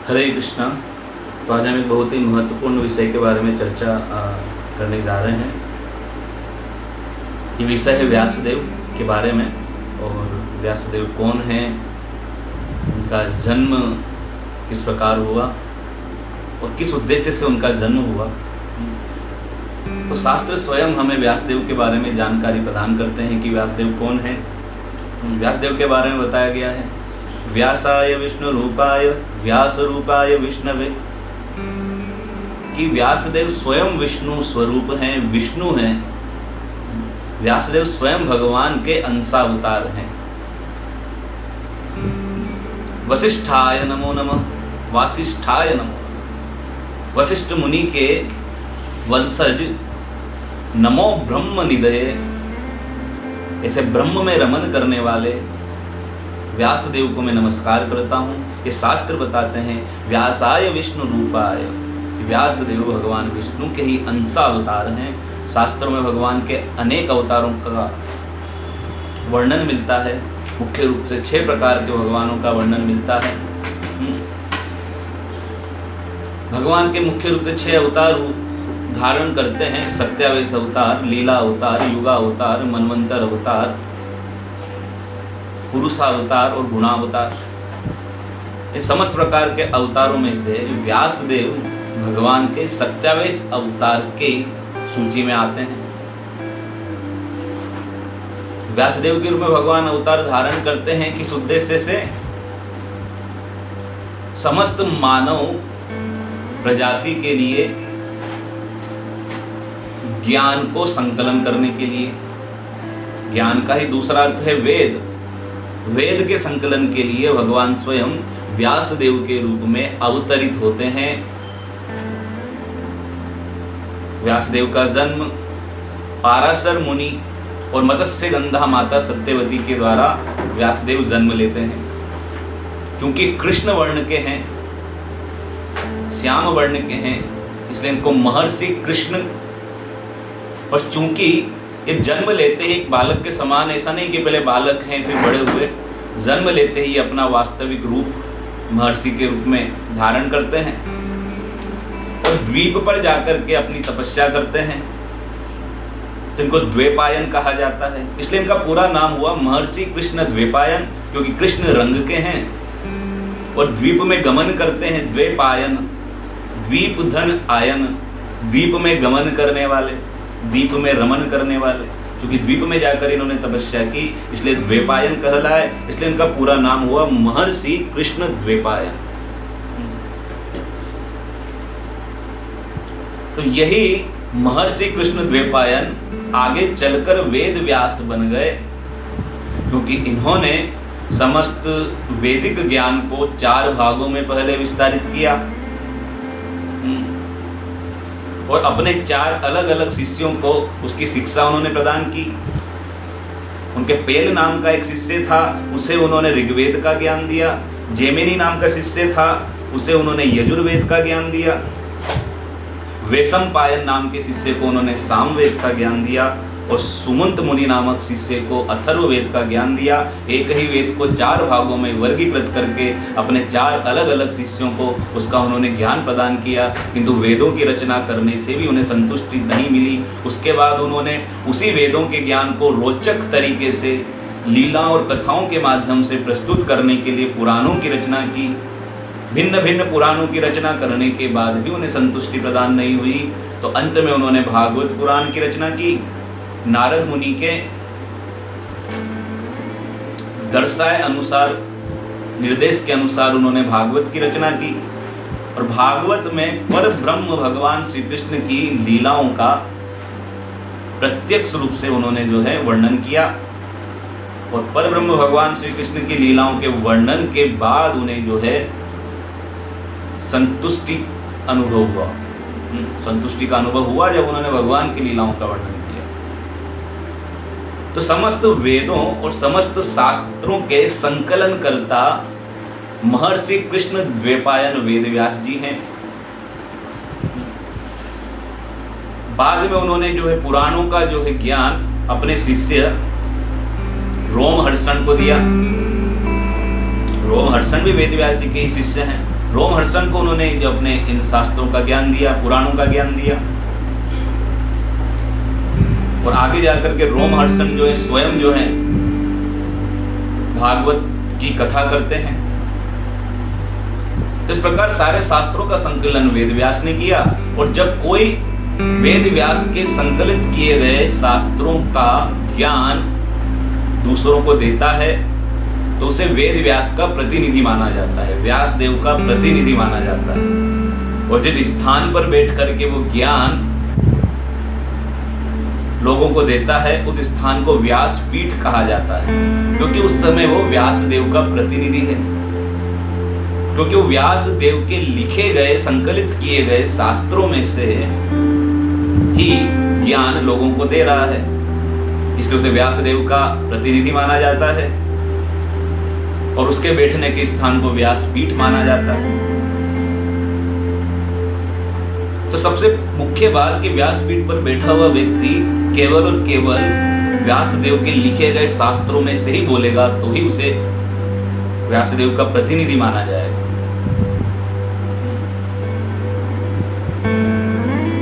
हरे कृष्णा। तो आज हम एक बहुत ही महत्वपूर्ण विषय के बारे में चर्चा करने जा रहे हैं। ये विषय है व्यासदेव के बारे में। और व्यासदेव कौन हैं, उनका जन्म किस प्रकार हुआ और किस उद्देश्य से उनका जन्म हुआ। तो शास्त्र स्वयं हमें व्यासदेव के बारे में जानकारी प्रदान करते हैं कि व्यासदेव कौन है। व्यासदेव के बारे में बताया गया है, व्यासाय विष्णु रूपाय व्यास रूपाय विष्णवे, कि व्यासदेव स्वयं विष्णु स्वरूप हैं, विष्णु हैं। व्यासदेव स्वयं भगवान के अंशावतार हैं। वशिष्ठाय नमो नमः, वासिष्ठाय नमो नमः। वशिष्ठ मुनि के वंशज नमो ब्रह्म निधये, ऐसे ब्रह्म में रमन करने वाले व्यासदेव को मैं नमस्कार करता हूँ। ये शास्त्र बताते हैं व्यासाय विष्णु रूपाय, व्यासदेव भगवान विष्णु के ही अंशावतार हैं। शास्त्रों में भगवान के अनेक अवतारों का वर्णन मिलता है। मुख्य रूप से 6 प्रकार के भगवानों का वर्णन मिलता है। भगवान के मुख्य रूप से 6 अवतार धारण करते हैं। सत्यावेश अवतार, लीला अवतार, युगा अवतार, मनवंतर अवतार, पुरुषावतार और गुणावतार। ये समस्त प्रकार के अवतारों में से व्यासदेव भगवान के सत्यावेश अवतार के सूची में आते हैं। व्यासदेव के रूप में भगवान अवतार धारण करते हैं किस उद्देश्य से? समस्त मानव प्रजाति के लिए ज्ञान को संकलन करने के लिए। ज्ञान का ही दूसरा अर्थ है वेद। वेद के संकलन के लिए भगवान स्वयं व्यासदेव के रूप में अवतरित होते हैं। व्यासदेव का जन्म पाराशर मुनि और मत्स्यगंधा माता सत्यवती के द्वारा व्यासदेव जन्म लेते हैं। क्योंकि कृष्ण वर्ण के हैं, श्याम वर्ण के हैं, इसलिए इनको महर्षि कृष्ण। और चूंकि ये जन्म लेते ही एक बालक के समान, ऐसा नहीं कि पहले बालक हैं फिर बड़े हुए, जन्म लेते ही अपना वास्तविक रूप महर्षि के रूप में धारण करते हैं और द्वीप पर जाकर के अपनी तपस्या करते हैं। तो इनको द्वैपायन कहा जाता है। इसलिए इनका पूरा नाम हुआ महर्षि कृष्ण द्वैपायन, क्योंकि कृष्ण रंग के हैं और द्वीप में गमन करते हैं। द्वैपायन, द्वीप धन आयन, द्वीप में गमन करने वाले, द्वीप में रमन करने वाले। क्योंकि द्वीप में जाकर इन्होंने तपस्या की, इसलिए द्वैपायन कहलाए। इसलिए इनका पूरा नाम हुआ महर्षि कृष्ण द्वैपायन। तो यही महर्षि कृष्ण द्वैपायन आगे चलकर वेद व्यास बन गए, क्योंकि इन्होंने समस्त वैदिक ज्ञान को 4 भागों में पहले विस्तारित किया और अपने 4 अलग अलग शिष्यों को उसकी शिक्षा उन्होंने प्रदान की। उनके पेल नाम का एक शिष्य था, उसे उन्होंने ऋग्वेद का ज्ञान दिया। जेमिनी नाम का शिष्य था, उसे उन्होंने यजुर्वेद का ज्ञान दिया। वैशंपायन नाम के शिष्य को उन्होंने सामवेद का ज्ञान दिया और सुमंत मुनि नामक शिष्य को अथर्ववेद का ज्ञान दिया। एक ही वेद को 4 भागों में वर्गीकृत करके अपने 4 अलग अलग शिष्यों को उसका उन्होंने ज्ञान प्रदान किया। किंतु वेदों की रचना करने से भी उन्हें संतुष्टि नहीं मिली। उसके बाद उन्होंने उसी वेदों के ज्ञान को रोचक तरीके से लीला और कथाओं के माध्यम से प्रस्तुत करने के लिए पुराणों की रचना की। भिन्न भिन्न पुराणों की रचना करने के बाद भी उन्हें संतुष्टि प्रदान नहीं हुई, तो अंत में उन्होंने भागवत पुराण की रचना की। नारद मुनि के दर्शाए अनुसार, निर्देश के अनुसार उन्होंने भागवत की रचना की और भागवत में पर ब्रह्म भगवान श्री कृष्ण की लीलाओं का प्रत्यक्ष रूप से उन्होंने जो है वर्णन किया। और पर ब्रह्म भगवान श्री कृष्ण की लीलाओं के वर्णन के बाद उन्हें जो है संतुष्टि अनुभव हुआ। संतुष्टि का अनुभव हुआ जब उन्होंने भगवान की लीलाओं का वर्णन किया। तो समस्त वेदों और समस्त शास्त्रों के संकलन करता महर्षि कृष्ण द्वैपायन वेदव्यास जी हैं। बाद में उन्होंने जो है पुराणों का जो है ज्ञान अपने शिष्य रोमहर्षण को दिया। रोमहर्षण भी वेदव्यास जी के ही शिष्य हैं। रोमहर्षण को उन्होंने जो अपने इन शास्त्रों का ज्ञान दिया, पुराणों का ज्ञान दिया, और आगे जाकर के रोमहर्षण जो है स्वयं जो है भागवत की कथा करते हैं। तो इस प्रकार सारे शास्त्रों का संकलन वेद व्यास ने किया, और जब कोई वेद व्यास के संकलित किए गए शास्त्रों का ज्ञान दूसरों को देता है तो उसे वेद व्यास का प्रतिनिधि माना जाता है, व्यास देव का प्रतिनिधि माना जाता है। और जिस स्थान पर बैठ करके वो ज्ञान लोगों को देता है उस स्थान को व्यास पीठ कहा जाता है, क्योंकि उस समय वो व्यास देव का प्रतिनिधि है, क्योंकि वो व्यास देव के लिखे गए संकलित किए गए शास्त्रों में से ही ज्ञान लोगों को दे रहा है, इसलिए उसे व्यास देव का प्रतिनिधि माना जाता है और उसके बैठने के स्थान को व्यास पीठ माना जाता है। तो सबसे मुख्य बात कि व्यास पीठ पर बैठा हुआ व्यक्ति केवल और केवल व्यास देव के लिखे गए शास्त्रों में से ही बोलेगा तो ही उसे व्यास देव का प्रतिनिधि माना जाएगा।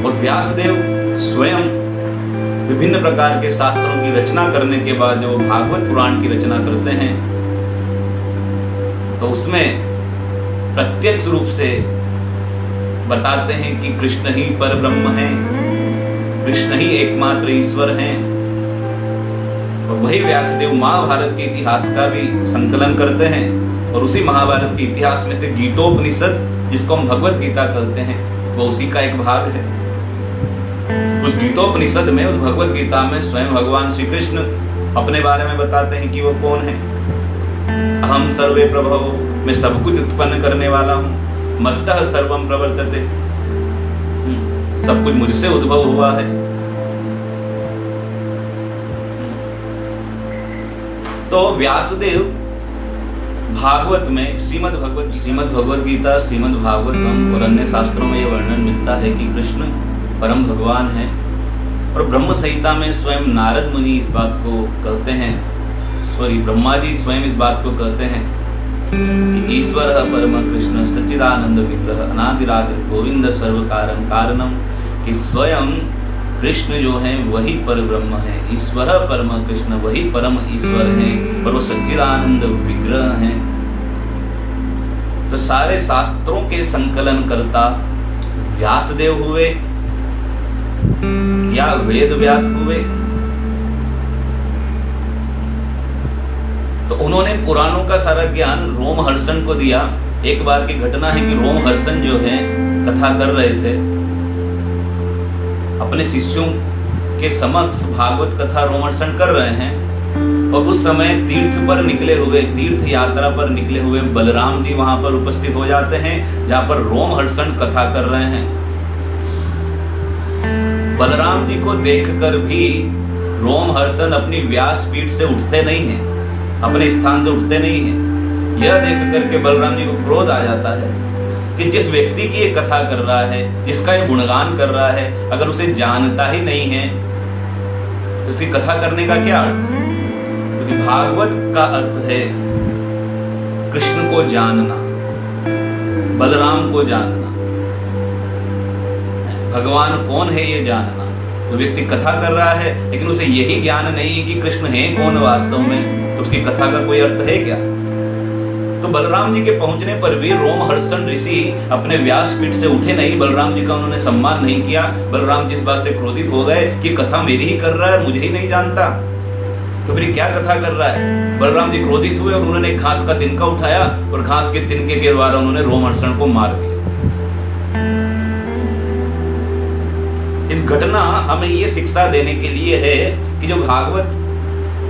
और व्यास देव स्वयं विभिन्न प्रकार के शास्त्रों की रचना करने के बाद जो भागवत पुराण की रचना करते हैं तो उसमें प्रत्यक्ष रूप से बताते हैं कि कृष्ण ही पर ब्रह्म है, कृष्ण ही एकमात्र ईश्वर हैं। और वही व्यासदेव महाभारत के इतिहास का भी संकलन करते हैं, और उसी महाभारत के इतिहास में से गीतोपनिषद जिसको हम भगवत गीता कहते हैं वो उसी का एक भाग है। उस गीतोपनिषद में, उस भगवत गीता में स्वयं भगवान श्री कृष्ण अपने बारे में बताते हैं कि वो कौन है। अहम सर्वे प्रभव, मैं सब कुछ उत्पन्न करने वाला हूं, मत्तः सर्वम प्रवर्तते, सब कुछ मुझसे उद्भव हुआ है। तो व्यासदेव भागवत में श्रीमद् भगवत गीता, श्रीमद् भागवतम और अन्य शास्त्रों में यह वर्णन मिलता है कि कृष्ण परम भगवान है। और ब्रह्म संहिता में स्वयं नारद मुनि इस बात को कहते हैं, ब्रह्मा जी स्वयं इस बात को कहते हैं कि ईश्वर परम कृष्ण सच्चिदानंद विग्रह अनादिरादि गोविंद सर्व कारण कारणम, कि स्वयं कृष्ण जो है वही पर ब्रह्म है, ईश्वर परम कृष्ण वही परम ईश्वर है और वो सच्चिदानंद विग्रह है। तो सारे शास्त्रों के संकलन करता व्यासदेव हुए या वेद व्यास हुए। तो उन्होंने पुराणों का सारा ज्ञान रोमहर्षण को दिया। एक बार की घटना है कि रोमहर्षण जो है कथा कर रहे थे, अपने शिष्यों के समक्ष भागवत कथा रोमहर्षण कर रहे हैं, और उस समय तीर्थ यात्रा पर निकले हुए बलराम जी वहां पर उपस्थित हो जाते हैं जहां पर रोमहर्षण कथा कर रहे हैं। बलराम जी को देखकर भी रोमहर्षण अपनी व्यासपीठ से उठते नहीं हैं, अपने स्थान से उठते नहीं हैं। यह देख करके बलराम जी को क्रोध आ जाता है कि जिस व्यक्ति की ये कथा कर रहा है, जिसका ये गुणगान कर रहा है, अगर उसे जानता ही नहीं है तो उसकी कथा करने का क्या अर्थ है? क्योंकि भागवत का अर्थ है कृष्ण को जानना, बलराम को जानना, भगवान कौन है ये जानना। तो व्यक्ति कथा कर रहा है लेकिन उसे यही ज्ञान नहीं है कि कृष्ण है कौन वास्तव में, तो उसकी कथा का कोई अर्थ है क्या? तो बलराम जी के पहुंचने पर भी रोमहर्षण ऋषि अपने व्यासपीठ से उठे नहीं, बलराम जी का उन्होंने सम्मान नहीं किया। बलराम जी इस बात से क्रोधित हो गए कि कथा मेरी ही कर रहा है, मुझे ही नहीं जानता, तो फिर क्या कथा कर रहा है। बलराम जी क्रोधित हुए और उन्होंने घास का तिनका उठाया और घास के तिनके के द्वारा उन्होंने रोमहर्षण को मार दिया। इस घटना हमें ये शिक्षा देने के लिए है कि जो भागवत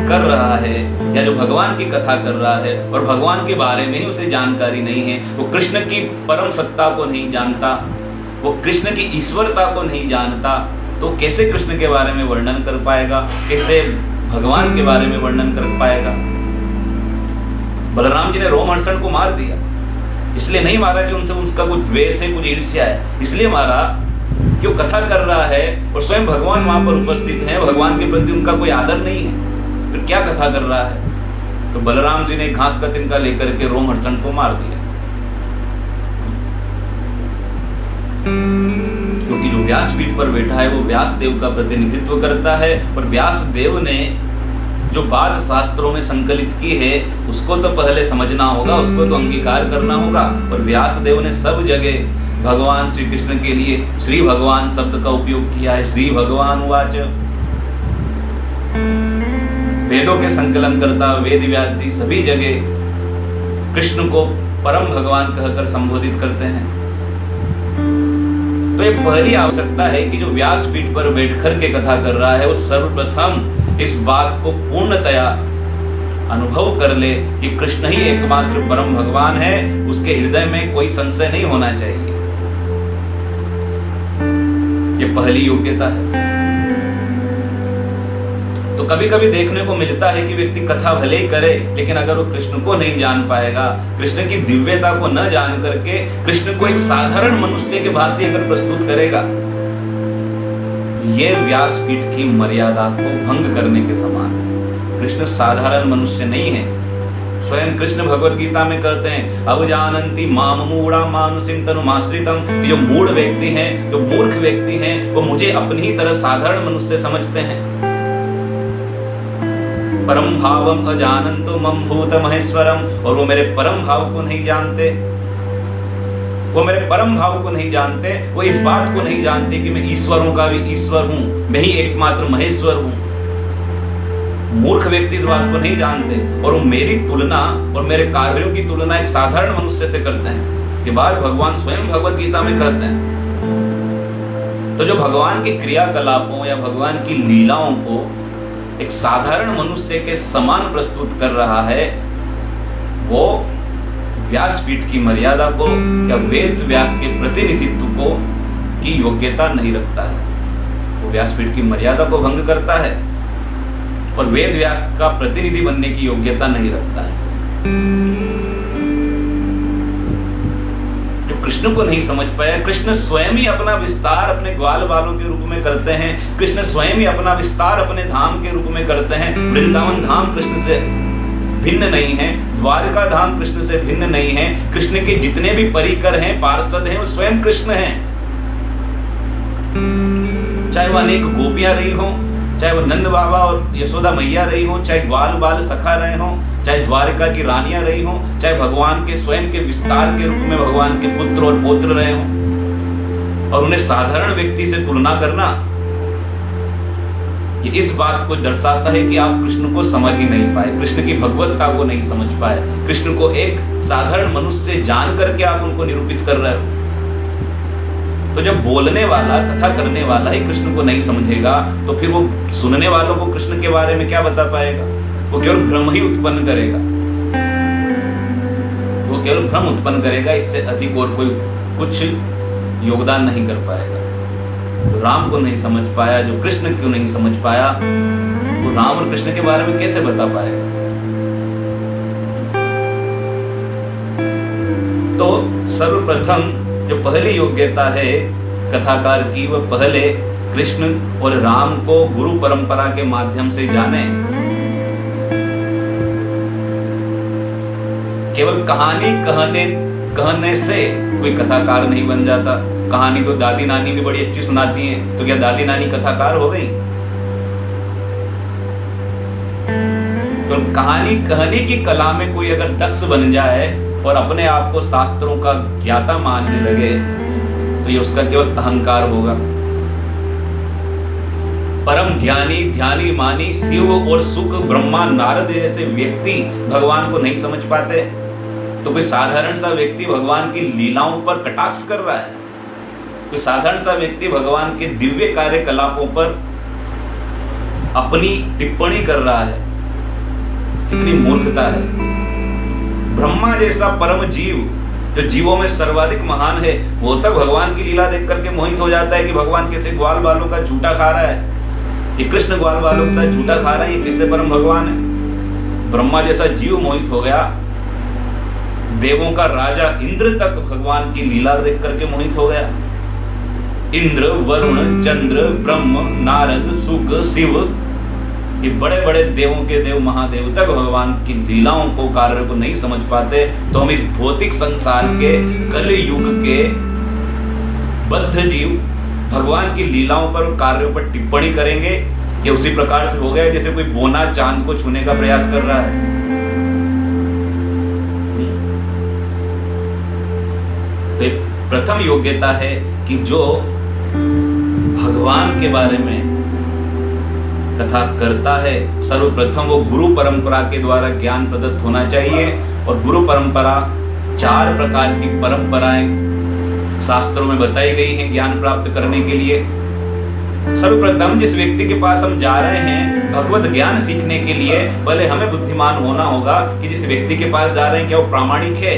कर रहा है या जो भगवान की कथा कर रहा है और भगवान के बारे में ही उसे जानकारी नहीं है, वो कृष्ण की परम सत्ता को नहीं जानता, वो कृष्ण की ईश्वरता को नहीं जानता, तो कैसे कृष्ण के बारे में वर्णन कर पाएगा, कैसे भगवान के बारे में वर्णन कर पाएगा। बलराम जी ने रोमहर्षण को मार दिया, इसलिए नहीं मारा कि उनसे उसका कुछ द्वेष है, कुछ ईर्ष्या है, इसलिए मारा कि वो कथा कर रहा है और स्वयं भगवान वहां पर उपस्थित हैं, भगवान के प्रति उनका कोई आदर नहीं है, फिर क्या कथा कर रहा है। तो बलराम जी ने घास का तिनका लेकर के रोमहर्षण को मार दिया। व्यासपीठ पर बैठा है वो व्यासदेव का प्रतिनिधित्व करता है। और व्यासदेव ने जो बात शास्त्रों में संकलित की है उसको तो पहले समझना होगा, उसको तो अंगीकार करना होगा। और व्यासदेव ने सब जगह भगवान श्री कृष्ण के लिए श्री भगवान शब्द का उपयोग किया है। श्री भगवान उवाच, वेदों के संकलन करता वेद व्यास जी सभी जगह कृष्ण को परम भगवान कहकर संबोधित करते हैं। तो ये पहली आवश्यकता है कि जो व्यासपीठ पर बैठकर के कथा कर रहा है वो सर्वप्रथम इस बात को पूर्णतया अनुभव कर ले कि कृष्ण ही एकमात्र परम भगवान है, उसके हृदय में कोई संशय नहीं होना चाहिए। ये पहली योग्यता है। तो कभी कभी देखने को मिलता है कि व्यक्ति कथा भले ही करे, लेकिन अगर वो कृष्ण को नहीं जान पाएगा, कृष्ण की दिव्यता को न जान करके कृष्ण को एक साधारण मनुष्य के भांति अगर प्रस्तुत करेगा, ये व्यासपीठ की मर्यादा को भंग करने के समान है। कृष्ण साधारण मनुष्य नहीं है। स्वयं कृष्ण भगवत गीता में कहते हैं, अवजानन्ति माम मूढ़ा मानुषिं तनुमाश्रितम्, कि जो मूढ़ व्यक्ति हैं, जो मूर्ख व्यक्ति हैं, वो मुझे अपनी ही तरह साधारण मनुष्य समझते हैं। परम भावम अजानन्तो मम भूत महेश्वरम, और वो मेरे परम भाव को नहीं जानते, वो मेरे परम भाव को नहीं जानते, वो इस बात को नहीं जानते कि मैं ईश्वरों का भी ईश्वर हूं, मैं ही एकमात्र महेश्वर हूं। मूर्ख व्यक्ति इस बात को नहीं जानते और वो मेरी तुलना और मेरे कार्यों की तुलना एक साधारण मनुष्य से करते हैं। ये बात भगवान स्वयं भगवत गीता में कहते हैं। तो जो भगवान के क्रियाकलापों या भगवान की लीलाओं को एक साधारण मनुष्य के समान प्रस्तुत कर रहा है, वो व्यासपीठ की मर्यादा को या वेद व्यास के प्रतिनिधित्व को की योग्यता नहीं रखता है। वो व्यासपीठ की मर्यादा को भंग करता है और वेद व्यास का प्रतिनिधि बनने की योग्यता नहीं रखता है। जो कृष्ण को नहीं समझ पाया, कृष्ण स्वयं ही अपना विस्तार अपने ग्वाल बालों के रूप में करते हैं, कृष्ण स्वयं ही अपना विस्तार अपने धाम के रूप में करते हैं। वृंदावन धाम कृष्ण से भिन्न नहीं है, द्वारका धाम कृष्ण से भिन्न नहीं है। कृष्ण के जितने भी परिकर हैं, पार्षद हैं, वो स्वयं कृष्ण हैं। चाहे वो अनेक गोपियां रही हो, चाहे वो नंद बाबा और यशोदा मैया रही हो, चाहे ग्वाल बाल सखा रहे हो, चाहे द्वारिका की रानियां रही हो, चाहे भगवान के स्वयं के विस्तार के रूप में भगवान के पुत्र और पौत्र रहे हो, और उन्हें साधारण व्यक्ति से तुलना करना, ये इस बात को दर्शाता है कि आप कृष्ण को समझ ही नहीं पाए, कृष्ण की भगवत्ता को नहीं समझ पाए, कृष्ण को एक साधारण मनुष्य से जान करके आप उनको निरूपित कर रहे हो। तो जब बोलने वाला, कथा करने वाला ही कृष्ण को नहीं समझेगा, तो फिर वो सुनने वालों को कृष्ण के बारे में क्या बता पाएगा? वो केवल भ्रम ही उत्पन्न करेगा, वो केवल भ्रम उत्पन्न करेगा, इससे अधिक और कोई कुछ योगदान नहीं कर पाएगा। जो राम को नहीं समझ पाया, जो कृष्ण क्यों नहीं समझ पाया, वो राम और कृष्ण के बारे में कैसे बता पाएगा? तो सर्वप्रथम जो पहली योग्यता है कथाकार की, वह पहले कृष्ण और राम को गुरु परंपरा के माध्यम से जाने। केवल कहानी कहने से कोई कथाकार नहीं बन जाता। कहानी तो दादी नानी भी बड़ी अच्छी सुनाती हैं, तो क्या दादी नानी कथाकार हो गई? तो कहानी कहने की कला में कोई अगर दक्ष बन जाए और अपने आप को शास्त्रों का ज्ञाता मानने लगे, तो ये उसका केवल अहंकार होगा। परम ज्ञानी, ध्यानी, मानी, शिव और सुख, ब्रह्मा, नारद जैसे व्यक्ति भगवान को नहीं समझ पाते, तो कोई साधारण सा व्यक्ति भगवान की लीलाओं पर कटाक्ष कर रहा है, कोई साधारण सा व्यक्ति भगवान के दिव्य कार्यकलापों पर अपनी टिप्पणी कर रहा है। कितनी मूर्खता है। ब्रह्मा जैसा परम जीव, जो जीवों में सर्वाधिक महान है, वो तक भगवान की लीला देख करके मोहित हो जाता है कि भगवान कैसे ग्वाल बालों का झूठा खा रहा है, ये कृष्ण ग्वाल बालों के साथ झूठा खा रहा है, ये कैसे परम भगवान है। ब्रह्मा जैसा जीव मोहित हो गया, देवों का राजा इंद्र तक भगवान की लीला देख करके मोहित हो गया। इंद्र, वरुण, चंद्र, ब्रह्म, नारद, सुक, शिव, ये बड़े बड़े देवों के देव महादेव तक भगवान की लीलाओं को, कार्य को नहीं समझ पाते, तो हम इस भौतिक संसार के कल युग के बद्ध जीव, भगवान की लीलाओं पर, कार्यों पर टिप्पणी करेंगे, ये उसी प्रकार से हो गया जैसे कोई बोना चांद को छूने का प्रयास कर रहा है। तो प्रथम योग्यता है कि जो भगवान के बारे में कथा करता है, सर्वप्रथम वो गुरु परंपरा के द्वारा ज्ञान प्रदत्त होना चाहिए। और गुरु परंपरा, 4 प्रकार की परंपराएं शास्त्रों में बताई गई हैं ज्ञान प्राप्त करने के लिए। सर्वप्रथम जिस व्यक्ति के पास हम जा रहे हैं भगवत ज्ञान सीखने के लिए, पहले हमें बुद्धिमान होना होगा कि जिस व्यक्ति के पास जा रहे हैं क्या वो प्रामाणिक है,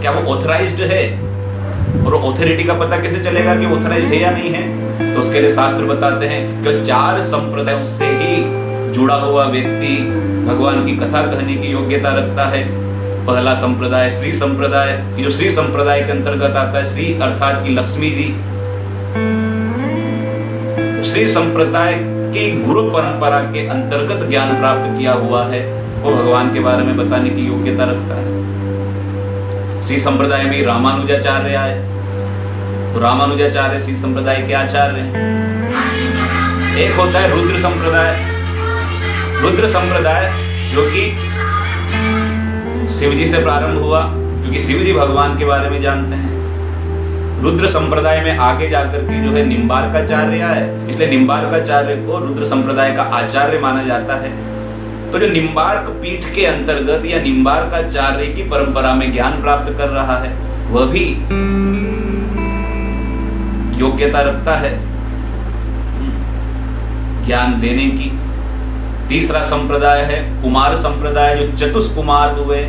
क्या वो ऑथराइज्ड है। और ऑथोरिटी का पता कैसे चलेगा कि ऑथराइज्ड है या नहीं है? तो उसके लिए शास्त्र बताते हैं कि 4 संप्रदायों से ही जुड़ा हुआ व्यक्ति भगवान की कथा कहने की योग्यता रखता है। पहला संप्रदाय श्री संप्रदाय, जो श्री संप्रदाय के अंतर्गत आता है, श्री अर्थात की लक्ष्मी जी। श्री संप्रदाय की गुरु परंपरा के अंतर्गत ज्ञान प्राप्त किया हुआ है, वो भगवान के बारे में बताने की योग्यता रखता है। श्री संप्रदाय में रामानुजाचार्य आए, तो रामानुजाचार्य श्री संप्रदाय के आचार्य हैं। एक होता है रुद्र संप्रदाय। रुद्र संप्रदाय जो कि शिव जी से प्रारंभ हुआ, क्योंकि शिव जी भगवान के बारे में जानते हैं। रुद्र संप्रदाय में आगे जाकर के जो है निम्बार्काचार्य है, इसलिए निम्बार्काचार्य को रुद्र संप्रदाय का आचार्य माना जाता है। तो जो निम्बार्क पीठ के अंतर्गत या निम्बार्काचार्य की परंपरा में ज्ञान प्राप्त कर रहा है, वह भी योग्यता रखता है ज्ञान देने की। तीसरा संप्रदाय है कुमार संप्रदाय, जो चतुष्कुमार हुए,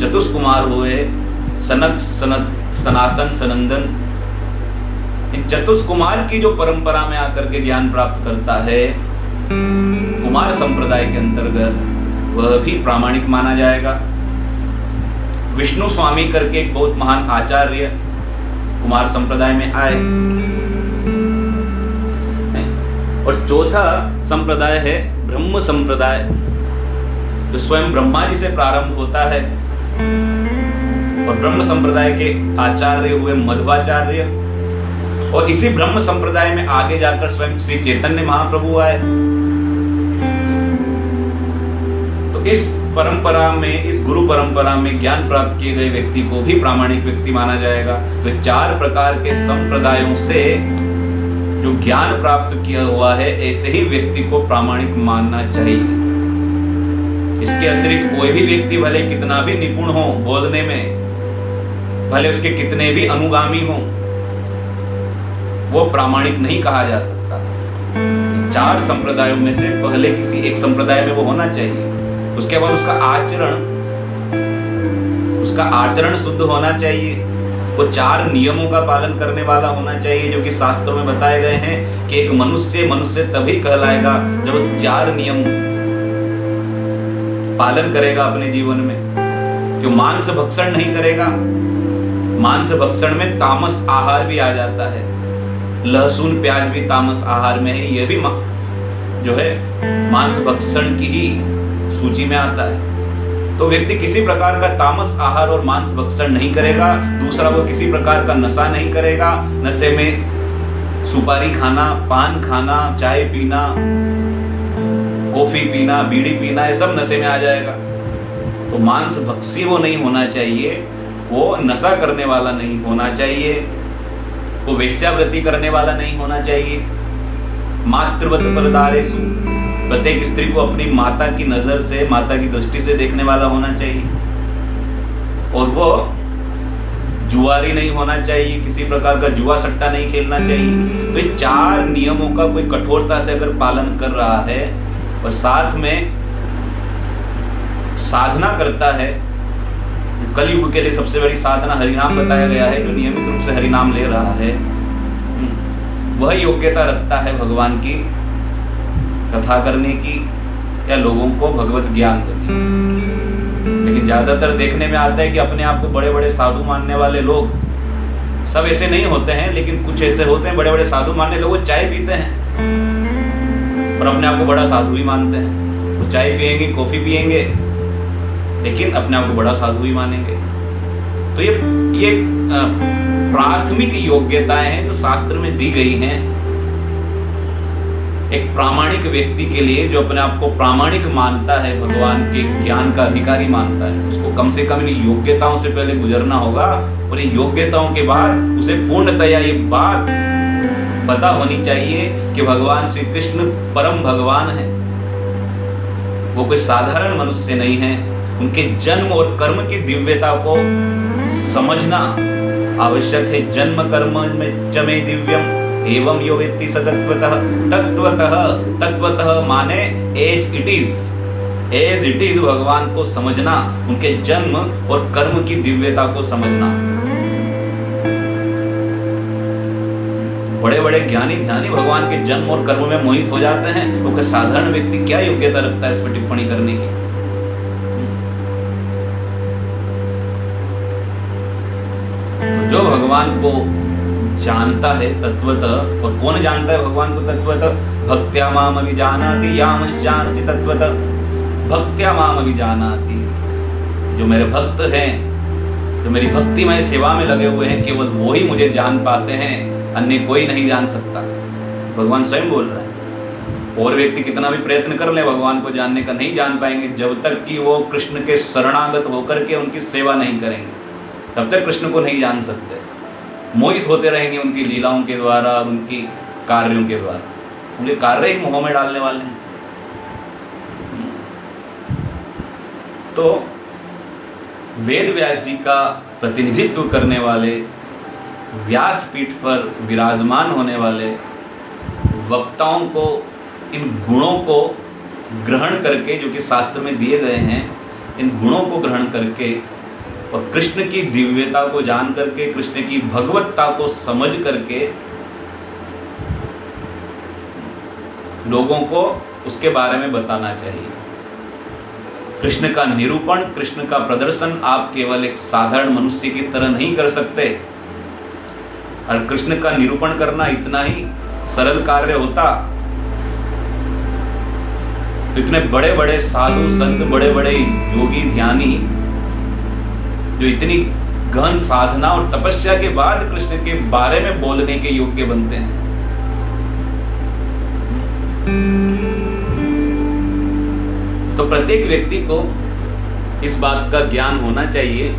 चतुष्कुमार हुए, सनक, सनातन, सनंदन, इन चतुष्कुमार की जो परंपरा में आकर के ज्ञान प्राप्त करता है कुमार संप्रदाय के अंतर्गत, वह भी प्रामाणिक माना जाएगा। विष्णु स्वामी करके एक बहुत महान आचार्य कुमार संप्रदाय में आए। और चौथा संप्रदाय है ब्रह्म संप्रदाय, जो स्वयं ब्रह्मा जी से प्रारंभ होता है। और ब्रह्म संप्रदाय के आचार्य हुए मध्वाचार्य, और इसी ब्रह्म संप्रदाय में आगे जाकर स्वयं श्री चैतन्य महाप्रभु आए। तो इस परंपरा में, इस गुरु परंपरा में ज्ञान प्राप्त किए गए व्यक्ति को भी प्रामाणिक व्यक्ति माना जाएगा। तो 4 प्रकार के संप्रदायों से जो ज्ञान प्राप्त किया हुआ है, ऐसे ही व्यक्ति को प्रामाणिक मानना चाहिए। इसके अतिरिक्त कोई भी व्यक्ति भले कितना भी निपुण हो बोलने में, भले उसके कितने भी अनुगामी हो, वो प्रामाणिक नहीं कहा जा सकता। 4 संप्रदायों में से पहले किसी एक संप्रदाय में वो होना चाहिए। उसके बाद उसका आचरण शुद्ध होना चाहिए। वो 4 नियमों का पालन करने वाला होना चाहिए, जो कि शास्त्रों में बताए गए हैं कि एक मनुष्य तभी कहलाएगा जब वो 4 नियम पालन करेगा अपने जीवन में। क्यों? मांस भक्षण नहीं करेगा। मांस भक्षण में तामस आहार भी आ जाता है। लहसुन प्याज भी तामस आहार में है, यह भी जो है मांस भक्षण की ही सूची में आता है। तो व्यक्ति किसी प्रकार का तामस आहार और मांस भक्षण नहीं करेगा। दूसरा, वो किसी प्रकार का नशा नहीं करेगा। नशे में सुपारी खाना, पान खाना, चाय पीना, कॉफी पीना, बीड़ी पीना, ये सब नशे में आ जाएगा। तो मांस भक्षी वो नहीं होना चाहिए, वो नशा करने वाला नहीं होना चाहिए, वो वेश्यावृत्ति करने वाला नहीं होना चाहिए। मातृवत परदारेषु, प्रत्येक स्त्री को अपनी माता की नजर से, माता की दृष्टि से देखने वाला होना चाहिए। और वो जुआरी नहीं होना चाहिए, किसी प्रकार का जुआ सट्टा नहीं खेलना चाहिए। तो ये 4 नियमों का कोई कठोरता से अगर पालन कर रहा है और साथ में साधना करता है, कलयुग के लिए सबसे बड़ी साधना हरिनाम बताया गया है, जो नियमित रूप से हरिनाम ले रहा है, वह योग्यता रखता है भगवान की कथा करने की या लोगों को भगवत ज्ञान देने की। लेकिन ज्यादातर देखने में आता है कि अपने आप को बड़े बड़े साधु मानने वाले लोग, सब ऐसे नहीं होते हैं, लेकिन कुछ ऐसे होते हैं बड़े बड़े साधु मानने लोग, वो चाय पीते हैं और अपने आप को बड़ा साधु ही मानते हैं। वो चाय पिएंगे, कॉफी पिएंगे, लेकिन अपने आप को बड़ा साधु ही मानेंगे। तो ये प्राथमिक योग्यताएं हैं जो शास्त्र में दी गई हैं एक प्रामाणिक व्यक्ति के लिए, जो अपने आप को प्रामाणिक मानता है, भगवान के ज्ञान का अधिकारी मानता है, उसको कम से कम इन योग्यताओं से पहले गुजरना होगा। और इन योग्यताओं के बाद उसे पूर्णतया ये बात पता होनी चाहिए कि भगवान श्री कृष्ण परम भगवान है, वो कोई साधारण मनुष्य नहीं है। उनके जन्म और कर्म की दिव्यता को समझना आवश्यक है। जन्म कर्म में च मे दिव्यम एवं यो वेत्ति स तत्वतः। तत्वतः माने एज इट इज भगवान को समझना, उनके जन्म और कर्म की दिव्यता को समझना। बड़े बड़े ज्ञानी ध्यानी भगवान के जन्म और कर्म में मोहित हो जाते हैं, वो कोई साधारण व्यक्ति क्या योग्यता रखता है इस पर टिप्पणी करने की। तो जो भगवान को जानता है तत्वतः, और कौन जानता है भगवान को तत्वतः? भक्त्या माम अभिजानाति यामश्चानसि तत्वतः। भक्त्या माम अभिजानाति, जो मेरे भक्त हैं, जो मेरी भक्तिमय सेवा में लगे हुए हैं, केवल वो ही मुझे जान पाते हैं, अन्य कोई नहीं जान सकता। भगवान स्वयं बोल रहे हैं। और व्यक्ति कितना भी प्रयत्न कर ले भगवान को जानने का, नहीं जान पाएंगे जब तक कि वो कृष्ण के शरणागत होकर के उनकी सेवा नहीं करेंगे, तब तक कृष्ण को नहीं जान सकते। मोहित होते रहेंगे उनकी लीलाओं के द्वारा, उनकी कार्यों के द्वारा। उनके कार्य ही मोह में डालने वाले हैं। तो वेद व्यास जी का प्रतिनिधित्व करने वाले, व्यासपीठ पर विराजमान होने वाले वक्ताओं को इन गुणों को ग्रहण करके, जो कि शास्त्र में दिए गए हैं, इन गुणों को ग्रहण करके और कृष्ण की दिव्यता को जान करके, कृष्ण की भगवत्ता को समझ करके लोगों को उसके बारे में बताना चाहिए। कृष्ण का निरूपण, कृष्ण का प्रदर्शन आप केवल एक साधारण मनुष्य की तरह नहीं कर सकते। और कृष्ण का निरूपण करना इतना ही सरल कार्य होता तो इतने बड़े बड़े साधु संत, बड़े बड़े योगी ध्यानी, जो इतनी गहन साधना और तपस्या के बाद कृष्ण के बारे में बोलने के योग्य बनते हैं। तो प्रत्येक व्यक्ति को इस बात का ज्ञान होना चाहिए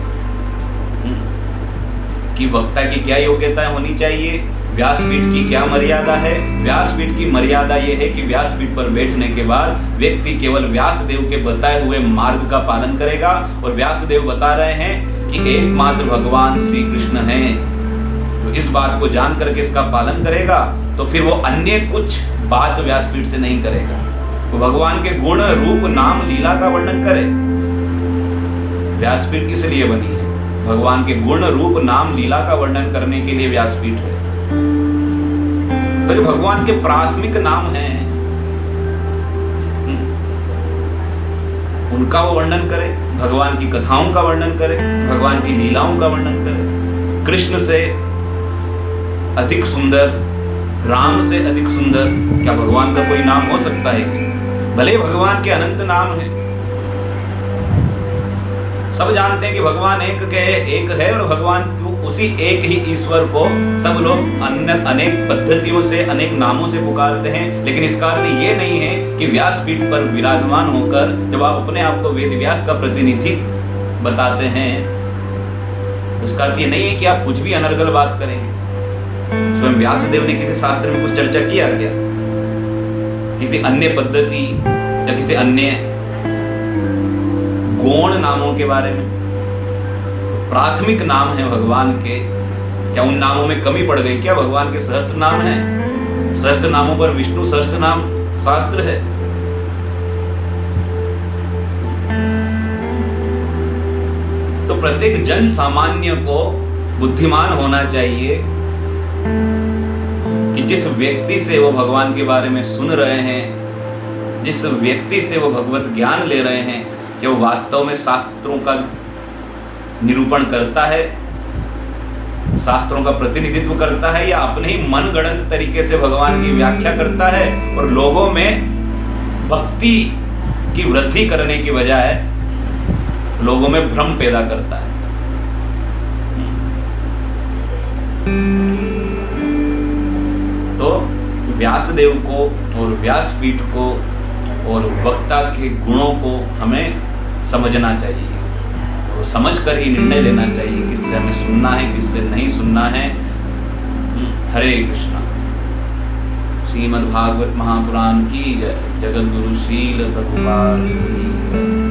कि वक्ता की क्या योग्यताएं होनी चाहिए, व्यासपीठ की क्या मर्यादा है। व्यासपीठ की मर्यादा यह है कि व्यासपीठ पर बैठने के बाद व्यक्ति केवल व्यासदेव के बताए हुए मार्ग का पालन करेगा। और व्यासदेव बता रहे हैं कि एकमात्र भगवान श्री कृष्ण हैं, तो इस बात को जान करके इसका पालन करेगा, तो फिर वो अन्य कुछ बात व्यासपीठ से नहीं करेगा। तो भगवान के गुण, रूप, नाम, लीला का वर्णन करे। व्यासपीठ किस लिए बनी है? भगवान के गुण, रूप, नाम, लीला का वर्णन करने के लिए व्यासपीठ है। तो जो भगवान के प्राथमिक नाम हैं, उनका वो वर्णन करे, भगवान की कथाओं का वर्णन करे, भगवान की लीलाओं का वर्णन करे। कृष्ण से अधिक सुंदर, राम से अधिक सुंदर क्या भगवान का कोई नाम हो सकता है कि? भले भगवान के अनंत नाम हैं, सब जानते हैं कि भगवान एक है और भगवान उसी एक ही ईश्वर को सब लोग अनेक पद्धतियों से, अनेक नामों से पुकारते हैं। लेकिन इसका अर्थ ये नहीं है कि व्यासपीठ पर विराजमान होकर जब आप अपने आप को वेद व्यास का प्रतिनिधि बताते हैं, उसका अर्थ ये नहीं है कि आप कुछ भी अनर्गल बात करेंगे। स्वयं व्यासदेव ने किसी शास्त्र में कुछ चर्चा किया क्या? किसी अन्य पद्धति या किसी अन्य गौण नामों के बारे में? प्राथमिक नाम है भगवान के, क्या उन नामों में कमी पड़ गई क्या? भगवान के सहस्त्र नाम हैं, सहस्त्र नामों पर विष्णु सहस्त्र नाम शास्त्र है। तो प्रत्येक जन सामान्य को बुद्धिमान होना चाहिए कि जिस व्यक्ति से वो भगवान के बारे में सुन रहे हैं, जिस व्यक्ति से वो भगवत ज्ञान ले रहे हैं, क्या वो वास्तव में शास्त्रों का निरूपण करता है, शास्त्रों का प्रतिनिधित्व करता है, या अपने ही मनगढ़ंत तरीके से भगवान की व्याख्या करता है और लोगों में भक्ति की वृद्धि करने की बजाय लोगों में भ्रम पैदा करता है। व्यासदेव को और व्यासपीठ को और वक्ता के गुणों को हमें समझना चाहिए, और समझ कर ही निर्णय लेना चाहिए किससे हमें सुनना है, किससे नहीं सुनना है। हरे कृष्णा। श्रीमद् भागवत महापुराण की जय। जगत गुरु श्रील प्रभुपाद की जय।